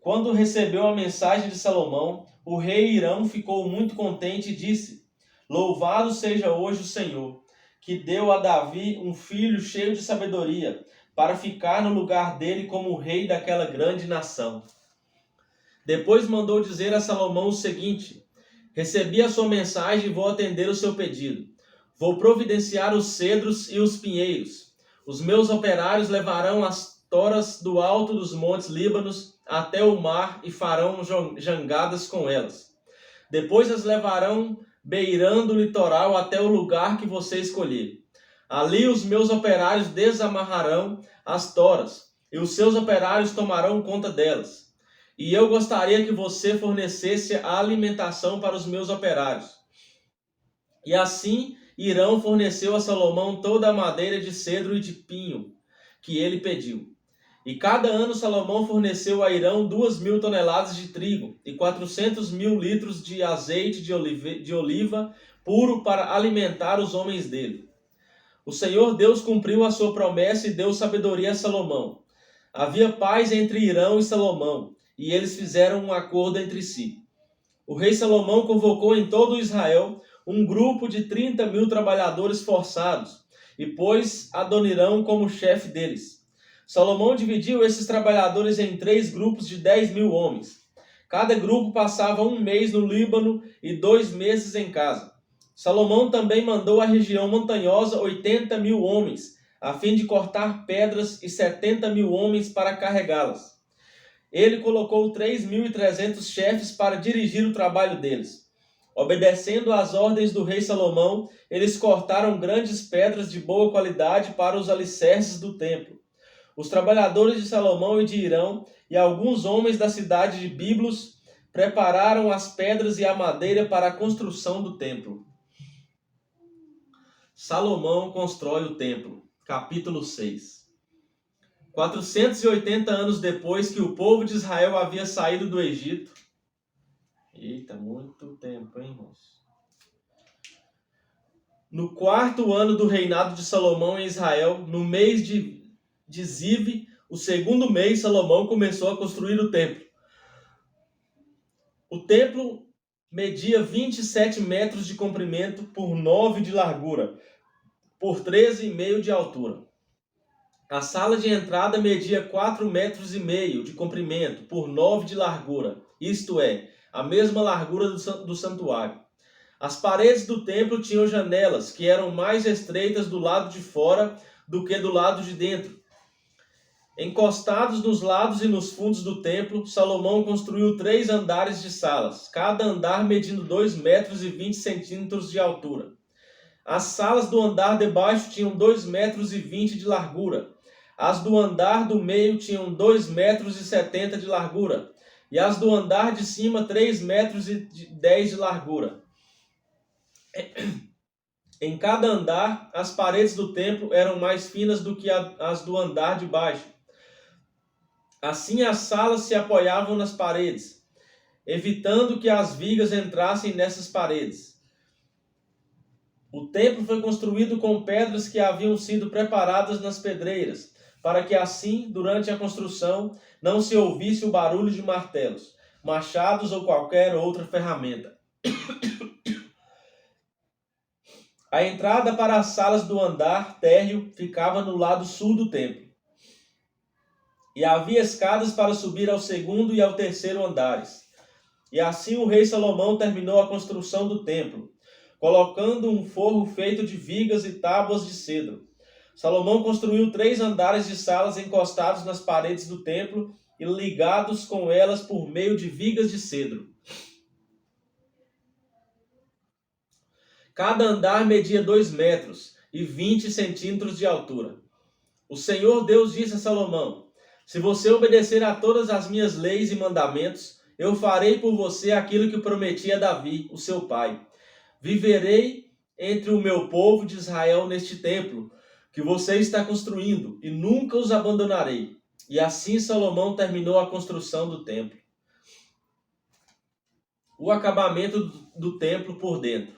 Quando recebeu a mensagem de Salomão, o rei Hirão ficou muito contente e disse: Louvado seja hoje o Senhor, que deu a Davi um filho cheio de sabedoria, para ficar no lugar dele como rei daquela grande nação. Depois mandou dizer a Salomão o seguinte: Recebi a sua mensagem e vou atender o seu pedido. Vou providenciar os cedros e os pinheiros. Os meus operários levarão as toras do alto dos montes Líbanos até o mar e farão jangadas com elas. Depois as levarão beirando o litoral até o lugar que você escolher. Ali os meus operários desamarrarão as toras, e os seus operários tomarão conta delas. E eu gostaria que você fornecesse a alimentação para os meus operários. E assim Hirão forneceu a Salomão toda a madeira de cedro e de pinho que ele pediu. E cada ano Salomão forneceu a Hirão 2.000 toneladas de trigo e 400.000 litros de azeite de oliva puro para alimentar os homens dele. O Senhor Deus cumpriu a sua promessa e deu sabedoria a Salomão. Havia paz entre Hirão e Salomão, e eles fizeram um acordo entre si. O rei Salomão convocou em todo Israel um grupo de 30.000 trabalhadores forçados, e pôs Adonirão como chefe deles. Salomão dividiu esses trabalhadores em 3 grupos de 10.000 homens. Cada grupo passava 1 mês no Líbano e 2 meses em casa. Salomão também mandou à região montanhosa 80.000 homens, a fim de cortar pedras, e 70.000 homens para carregá-las. Ele colocou 3.300 chefes para dirigir o trabalho deles. Obedecendo às ordens do rei Salomão, eles cortaram grandes pedras de boa qualidade para os alicerces do templo. Os trabalhadores de Salomão e de Hirão e alguns homens da cidade de Biblos prepararam as pedras e a madeira para a construção do templo. Salomão constrói o templo. Capítulo 6. 480 anos depois que o povo de Israel havia saído do Egito. Eita, muito tempo, hein, irmãos? No 4º ano do reinado de Salomão em Israel, no mês de Ziv, o 2º mês, Salomão começou a construir o templo. O templo media 27 metros de comprimento por 9 de largura, por 13,5 de altura. A sala de entrada media 4,5 metros de comprimento por 9 de largura, isto é, a mesma largura do santuário. As paredes do templo tinham janelas que eram mais estreitas do lado de fora do que do lado de dentro. Encostados nos lados e nos fundos do templo, Salomão construiu 3 andares de salas, cada andar medindo 2,20 metros de altura. As salas do andar de baixo tinham 2,20 metros de largura. As do andar do meio tinham 2,70 metros de largura. E as do andar de cima, 3,10 metros de largura. Em cada andar, as paredes do templo eram mais finas do que as do andar de baixo. Assim as salas se apoiavam nas paredes, evitando que as vigas entrassem nessas paredes. O templo foi construído com pedras que haviam sido preparadas nas pedreiras, para que assim, durante a construção, não se ouvisse o barulho de martelos, machados ou qualquer outra ferramenta. A entrada para as salas do andar térreo ficava no lado sul do templo. E havia escadas para subir ao segundo e ao terceiro andares. E assim o rei Salomão terminou a construção do templo, colocando um forro feito de vigas e tábuas de cedro. Salomão construiu 3 andares de salas encostados nas paredes do templo e ligados com elas por meio de vigas de cedro. Cada andar media 2 metros e 20 centímetros de altura. O Senhor Deus disse a Salomão: se você obedecer a todas as minhas leis e mandamentos, eu farei por você aquilo que prometi a Davi, o seu pai. Viverei entre o meu povo de Israel neste templo que você está construindo, e nunca os abandonarei. E assim Salomão terminou a construção do templo. O acabamento do templo por dentro.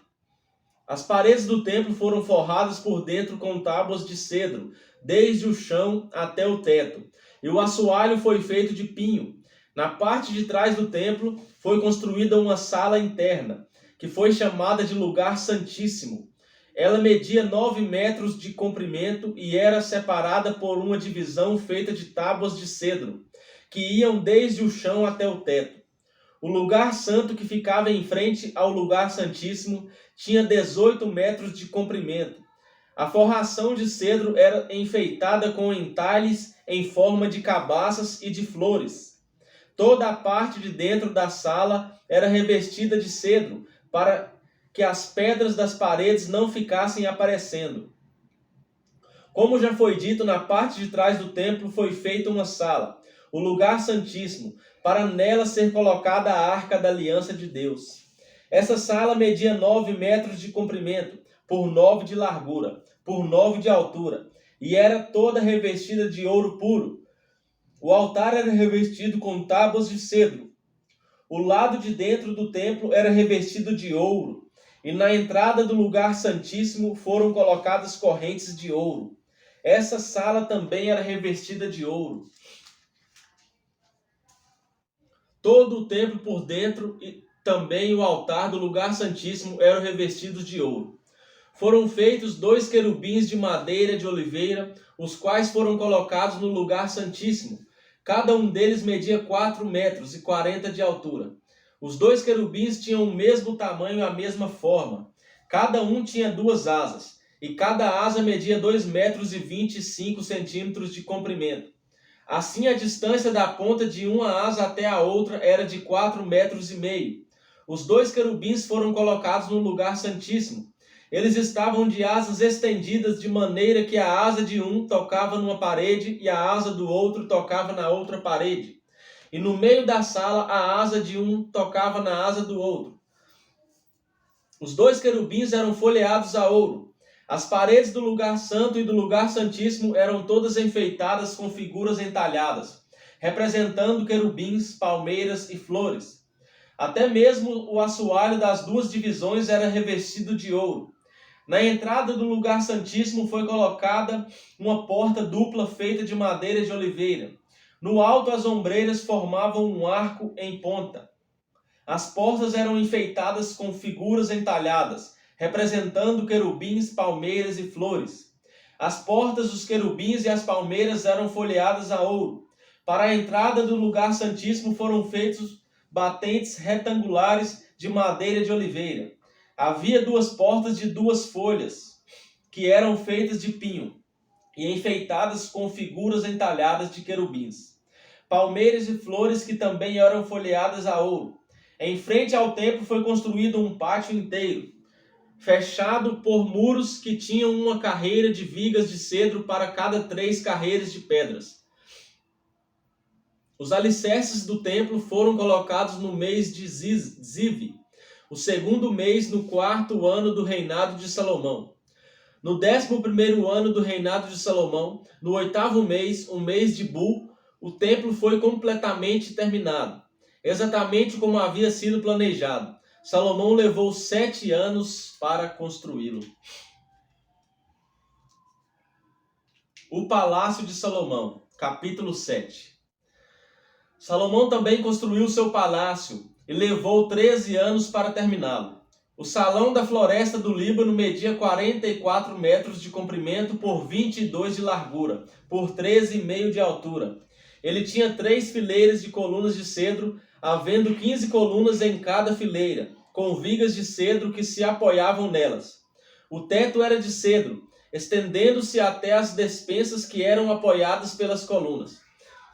As paredes do templo foram forradas por dentro com tábuas de cedro, desde o chão até o teto, e o assoalho foi feito de pinho. Na parte de trás do templo foi construída uma sala interna, que foi chamada de Lugar Santíssimo. Ela media 9 metros de comprimento e era separada por uma divisão feita de tábuas de cedro, que iam desde o chão até o teto. O lugar santo, que ficava em frente ao Lugar Santíssimo, tinha 18 metros de comprimento. A forração de cedro era enfeitada com entalhes em forma de cabaças e de flores. Toda a parte de dentro da sala era revestida de cedro, para que as pedras das paredes não ficassem aparecendo. Como já foi dito, na parte de trás do templo foi feita uma sala, o Lugar Santíssimo, para nela ser colocada a Arca da Aliança de Deus. Essa sala media 9 metros de comprimento, por 9 de largura, por 9 de altura, e era toda revestida de ouro puro. O altar era revestido com tábuas de cedro. O lado de dentro do templo era revestido de ouro, e na entrada do Lugar Santíssimo foram colocadas correntes de ouro. Essa sala também era revestida de ouro. Todo o templo por dentro e também o altar do Lugar Santíssimo eram revestidos de ouro. Foram feitos 2 querubins de madeira de oliveira, os quais foram colocados no Lugar Santíssimo. Cada um deles media 4 metros e 40 de altura. Os 2 querubins tinham o mesmo tamanho e a mesma forma. Cada um tinha 2 asas, e cada asa media 2 metros e 25 centímetros de comprimento. Assim, a distância da ponta de uma asa até a outra era de 4 metros e meio. Os 2 querubins foram colocados no Lugar Santíssimo. Eles estavam de asas estendidas, de maneira que a asa de um tocava numa parede e a asa do outro tocava na outra parede. E no meio da sala, a asa de um tocava na asa do outro. Os 2 querubins eram folheados a ouro. As paredes do Lugar Santo e do Lugar Santíssimo eram todas enfeitadas com figuras entalhadas, representando querubins, palmeiras e flores. Até mesmo o assoalho das 2 divisões era revestido de ouro. Na entrada do Lugar Santíssimo foi colocada uma porta dupla feita de madeira de oliveira. No alto, as ombreiras formavam um arco em ponta. As portas eram enfeitadas com figuras entalhadas, representando querubins, palmeiras e flores. As portas dos querubins e as palmeiras eram folheadas a ouro. Para a entrada do Lugar Santíssimo foram feitos batentes retangulares de madeira de oliveira. Havia 2 portas de 2 folhas, que eram feitas de pinho, e enfeitadas com figuras entalhadas de querubins. Palmeiras e flores que também eram folheadas a ouro. Em frente ao templo foi construído um pátio inteiro, fechado por muros que tinham uma carreira de vigas de cedro para cada 3 carreiras de pedras. Os alicerces do templo foram colocados no mês de Ziv, o 2º mês, no 4º ano do reinado de Salomão. No 11º ano do reinado de Salomão, no 8º mês, o mês de Bu, o templo foi completamente terminado, exatamente como havia sido planejado. Salomão levou 7 anos para construí-lo. O Palácio de Salomão, capítulo 7. Salomão também construiu seu palácio e levou 13 anos para terminá-lo. O salão da floresta do Líbano media 44 metros de comprimento por 22 de largura, por 13,5 de altura. Ele tinha 3 fileiras de colunas de cedro, havendo 15 colunas em cada fileira, com vigas de cedro que se apoiavam nelas. O teto era de cedro, estendendo-se até as despensas que eram apoiadas pelas colunas.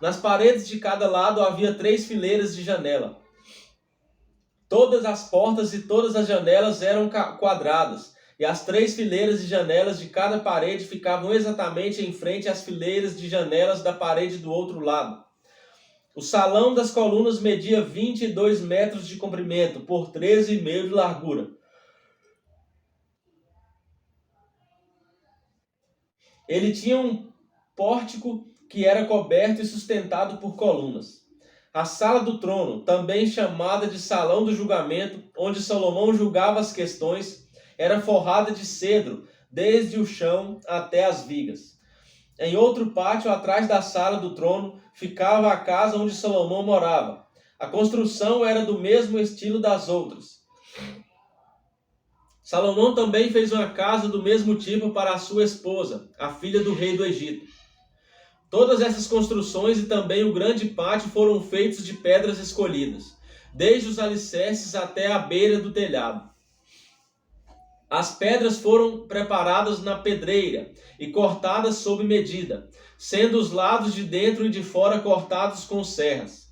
Nas paredes de cada lado havia 3 fileiras de janela. Todas as portas e todas as janelas eram quadradas, e as 3 fileiras de janelas de cada parede ficavam exatamente em frente às fileiras de janelas da parede do outro lado. O salão das colunas media 22 metros de comprimento por 13,5 de largura. Ele tinha um pórtico que era coberto e sustentado por colunas. A sala do trono, também chamada de salão do julgamento, onde Salomão julgava as questões, era forrada de cedro, desde o chão até as vigas. Em outro pátio, atrás da sala do trono, ficava a casa onde Salomão morava. A construção era do mesmo estilo das outras. Salomão também fez uma casa do mesmo tipo para a sua esposa, a filha do rei do Egito. Todas essas construções e também o grande pátio foram feitos de pedras escolhidas, desde os alicerces até a beira do telhado. As pedras foram preparadas na pedreira e cortadas sob medida, sendo os lados de dentro e de fora cortados com serras.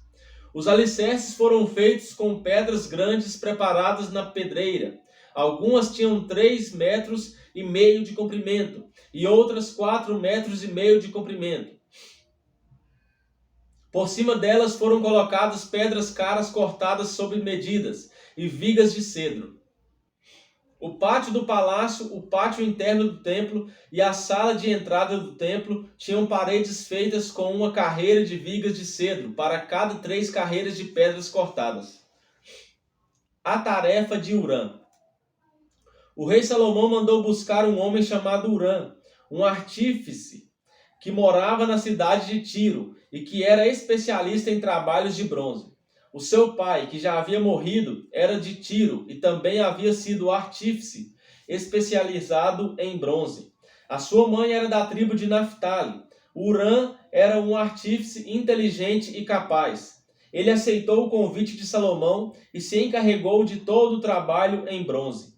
Os alicerces foram feitos com pedras grandes preparadas na pedreira. Algumas tinham 3,5 metros de comprimento e outras 4,5 metros de comprimento. Por cima delas foram colocadas pedras caras cortadas sob medidas e vigas de cedro. O pátio do palácio, o pátio interno do templo e a sala de entrada do templo tinham paredes feitas com uma carreira de vigas de cedro para cada 3 carreiras de pedras cortadas. A tarefa de Hurã. O rei Salomão mandou buscar um homem chamado Hurã, um artífice, que morava na cidade de Tiro e que era especialista em trabalhos de bronze. O seu pai, que já havia morrido, era de Tiro e também havia sido artífice, especializado em bronze. A sua mãe era da tribo de Naftali. Hurã era um artífice inteligente e capaz. Ele aceitou o convite de Salomão e se encarregou de todo o trabalho em bronze.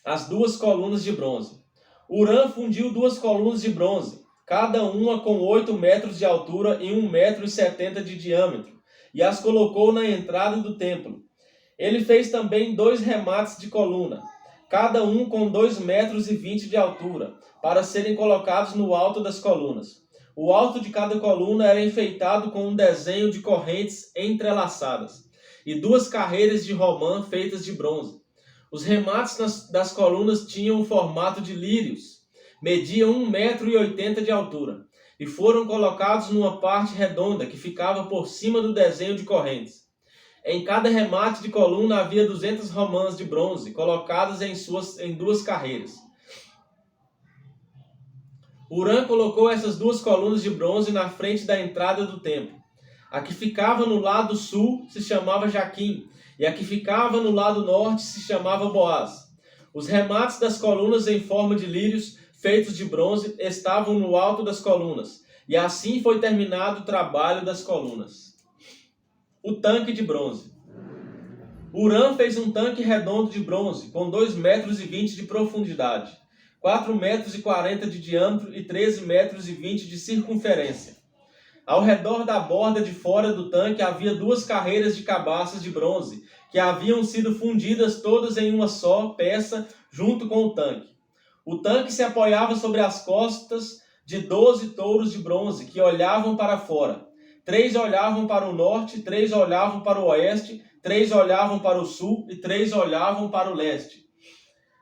As 2 colunas de bronze. Hurã fundiu 2 colunas de bronze, cada uma com 8 metros de altura e 1,70 metro de diâmetro, e as colocou na entrada do templo. Ele fez também 2 remates de coluna, cada um com 2,20 metros de altura, para serem colocados no alto das colunas. O alto de cada coluna era enfeitado com um desenho de correntes entrelaçadas, e 2 carreiras de romã feitas de bronze. Os remates das colunas tinham o formato de lírios, mediam 1,80 metro de altura, e foram colocados numa parte redonda que ficava por cima do desenho de correntes. Em cada remate de coluna havia 200 romãs de bronze, colocadas em 2 carreiras. Hurã colocou essas 2 colunas de bronze na frente da entrada do templo. A que ficava no lado sul se chamava Jaquim, e a que ficava no lado norte se chamava Boaz. Os remates das colunas em forma de lírios, feitos de bronze, estavam no alto das colunas, e assim foi terminado o trabalho das colunas. O tanque de bronze. Hurã fez um tanque redondo de bronze, com 2,20 metros de profundidade, 4,40 metros de diâmetro e 13,20 metros de circunferência. Ao redor da borda de fora do tanque havia 2 carreiras de cabaças de bronze, que haviam sido fundidas todas em uma só peça junto com o tanque. O tanque se apoiava sobre as costas de 12 touros de bronze, que olhavam para fora. 3 olhavam para o norte, 3 olhavam para o oeste, 3 olhavam para o sul e 3 olhavam para o leste.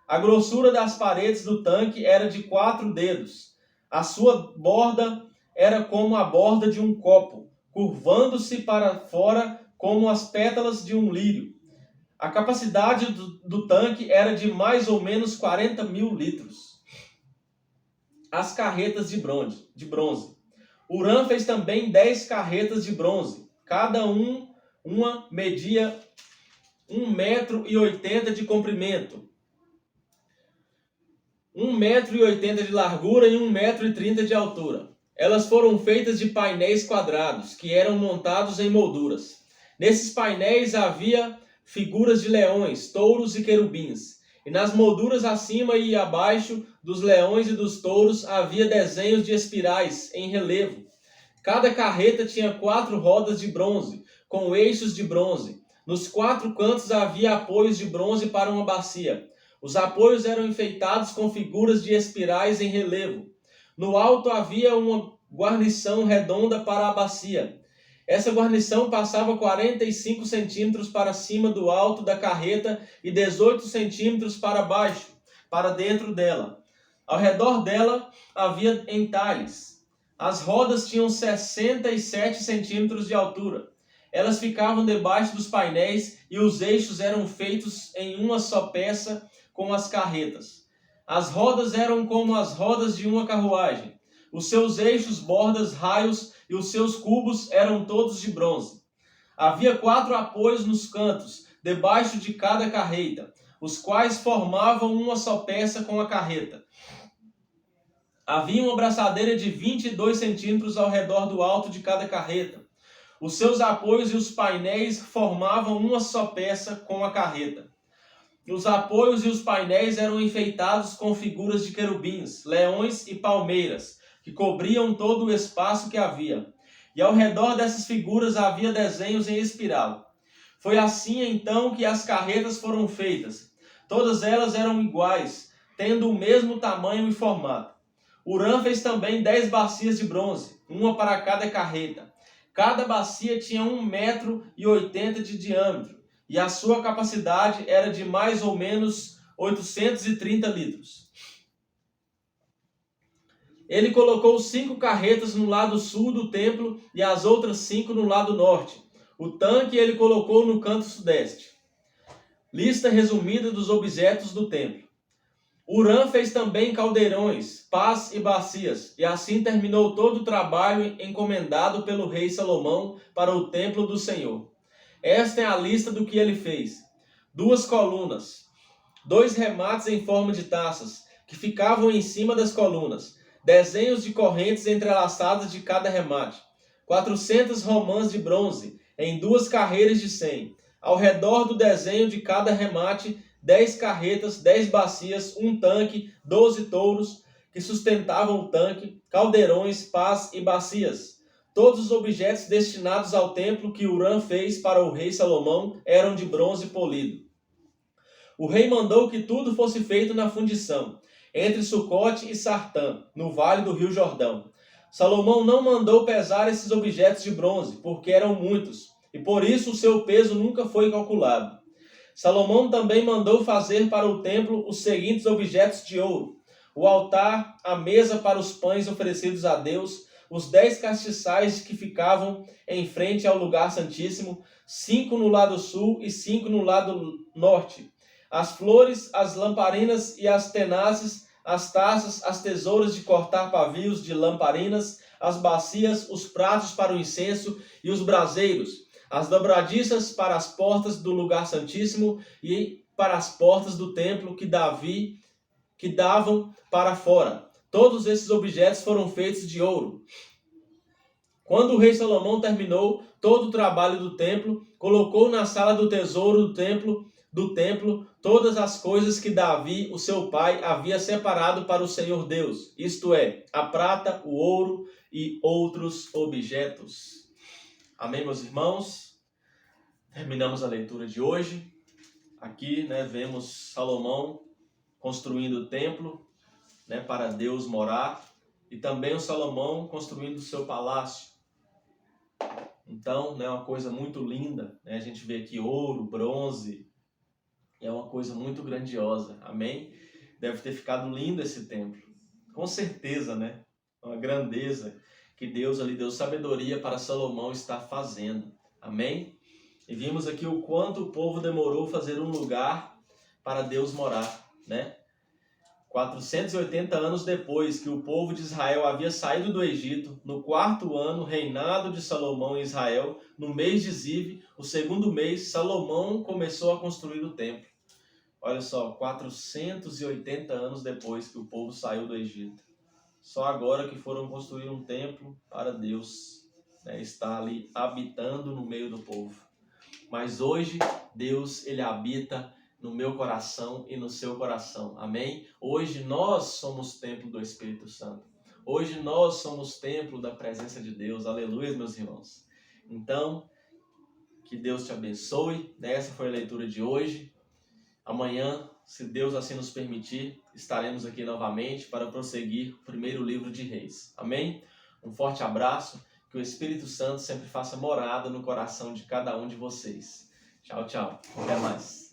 A grossura das paredes do tanque era de 4 dedos. A sua borda era como a borda de um copo, curvando-se para fora como as pétalas de um lírio. A capacidade do tanque era de mais ou menos 40.000 litros. As carretas de bronze. Hurã fez também 10 carretas de bronze. Cada uma media 1,80 metro de comprimento, 1,80 metro de largura e 1,30 metro de altura. Elas foram feitas de painéis quadrados, que eram montados em molduras. Nesses painéis havia figuras de leões, touros e querubins. E nas molduras acima e abaixo dos leões e dos touros havia desenhos de espirais em relevo. Cada carreta tinha 4 rodas de bronze, com eixos de bronze. Nos 4 cantos havia apoios de bronze para uma bacia. Os apoios eram enfeitados com figuras de espirais em relevo. No alto havia uma guarnição redonda para a bacia. Essa guarnição passava 45 centímetros para cima do alto da carreta e 18 centímetros para baixo, para dentro dela. Ao redor dela havia entalhes. As rodas tinham 67 centímetros de altura. Elas ficavam debaixo dos painéis e os eixos eram feitos em uma só peça com as carretas. As rodas eram como as rodas de uma carruagem. Os seus eixos, bordas, raios e os seus cubos eram todos de bronze. Havia 4 apoios nos cantos, debaixo de cada carreta, os quais formavam uma só peça com a carreta. Havia uma braçadeira de 22 centímetros ao redor do alto de cada carreta. Os seus apoios e os painéis formavam uma só peça com a carreta. Os apoios e os painéis eram enfeitados com figuras de querubins, leões e palmeiras, que cobriam todo o espaço que havia. E ao redor dessas figuras havia desenhos em espiral. Foi assim então que as carretas foram feitas. Todas elas eram iguais, tendo o mesmo tamanho e formato. Hurã fez também 10 bacias de bronze, uma para cada carreta. Cada bacia tinha 1,80 m de diâmetro, e a sua capacidade era de mais ou menos 830 litros. Ele colocou 5 carretas no lado sul do templo e as outras 5 no lado norte. O tanque ele colocou no canto sudeste. Lista resumida dos objetos do templo. Hurã fez também caldeirões, pás e bacias, e assim terminou todo o trabalho encomendado pelo rei Salomão para o templo do Senhor. Esta é a lista do que ele fez. 2 colunas, 2 remates em forma de taças, que ficavam em cima das colunas, desenhos de correntes entrelaçadas de cada remate, 400 romãs de bronze, em 2 carreiras de 100. Ao redor do desenho de cada remate, 10 carretas, 10 bacias, um tanque, 12 touros que sustentavam o tanque, caldeirões, pás e bacias. Todos os objetos destinados ao templo que Hurã fez para o rei Salomão eram de bronze polido. O rei mandou que tudo fosse feito na fundição, entre Sucote e Sartã, no vale do rio Jordão. Salomão não mandou pesar esses objetos de bronze, porque eram muitos, e por isso o seu peso nunca foi calculado. Salomão também mandou fazer para o templo os seguintes objetos de ouro: o altar, a mesa para os pães oferecidos a Deus, os 10 castiçais que ficavam em frente ao lugar santíssimo, 5 no lado sul e 5 no lado norte, as flores, as lamparinas e as tenazes, as taças, as tesouras de cortar pavios de lamparinas, as bacias, os pratos para o incenso e os braseiros, as dobradiças para as portas do lugar santíssimo e para as portas do templo que davam para fora. Todos esses objetos foram feitos de ouro. Quando o rei Salomão terminou todo o trabalho do templo, colocou na sala do tesouro do templo todas as coisas que Davi, o seu pai, havia separado para o Senhor Deus, isto é, a prata, o ouro e outros objetos. Amém, meus irmãos? Terminamos a leitura de hoje. Aqui, vemos Salomão construindo o templo, para Deus morar, e também o Salomão construindo o seu palácio. Então, é uma coisa muito linda, A gente vê aqui ouro, bronze, é uma coisa muito grandiosa. Amém? Deve ter ficado lindo esse templo. Com certeza, Uma grandeza que Deus ali deu sabedoria para Salomão estar fazendo. Amém? E vimos aqui o quanto o povo demorou fazer um lugar para Deus morar, 480 anos depois que o povo de Israel havia saído do Egito, no 4º ano reinado de Salomão em Israel, no mês de Ziv, o 2º mês, Salomão começou a construir o templo. Olha só, 480 anos depois que o povo saiu do Egito. Só agora que foram construir um templo para Deus, né, está ali habitando no meio do povo. Mas hoje Deus, ele habita no meu coração e no seu coração. Amém? Hoje nós somos templo do Espírito Santo. Hoje nós somos templo da presença de Deus. Aleluia, meus irmãos. Então, que Deus te abençoe. Essa foi a leitura de hoje. Amanhã, se Deus assim nos permitir, estaremos aqui novamente para prosseguir o primeiro livro de Reis. Amém? Um forte abraço. Que o Espírito Santo sempre faça morada no coração de cada um de vocês. Tchau, tchau. Até mais.